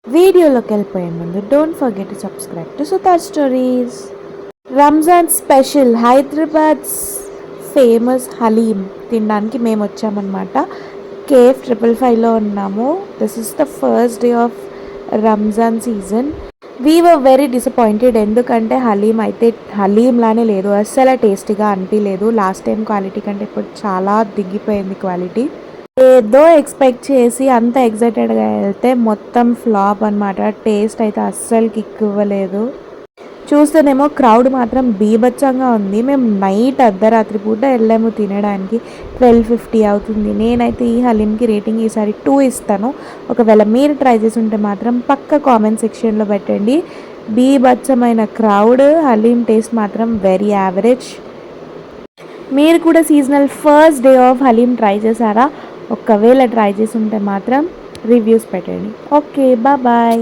వీడియోలోకి వెళ్ళిపోయే ముందు don't forget to subscribe to Sutar stories. Ramzan special Hyderabad's famous haleem తినడానికి మేము వచ్చామన్నమాట. కేఫ్ 555లో ఉన్నాము. This is the first day of Ramzan season. We were very disappointed, ఎందుకంటే హలీం అయితే హలీం లానే లేదు, అస్సలు టేస్టీగా అనిపించలేదు. లాస్ట్ టైం క్వాలిటీ కంటే ఇప్పుడు చాలా దిగిపోయింది క్వాలిటీ. ఏదో ఎక్స్పెక్ట్ చేసి అంత ఎక్సైటెడ్గా వెళ్తే మొత్తం ఫ్లాప్ అనమాట. టేస్ట్ అయితే అస్సలు కిక్ ఇవ్వలేదు. చూస్తేనేమో క్రౌడ్ మాత్రం బీభత్సంగా ఉంది. మేము నైట్ అర్ధరాత్రి పూట వెళ్ళాము తినడానికి. 12:50 అవుతుంది. నేనైతే ఈ హలీంకి రేటింగ్ ఈసారి 2 ఇస్తాను. ఒకవేళ మీరు ట్రై చేసి ఉంటే మాత్రం పక్క కామెంట్ సెక్షన్లో పెట్టండి. బీభత్సమైన క్రౌడ్, హలీం టేస్ట్ మాత్రం వెరీ యావరేజ్. మీరు కూడా seasonal first day of haleem try చేశారా? ఒకవేళ ట్రై చేసి ఉంటే మాత్రం రివ్యూస్ పెట్టండి. Okay, bye.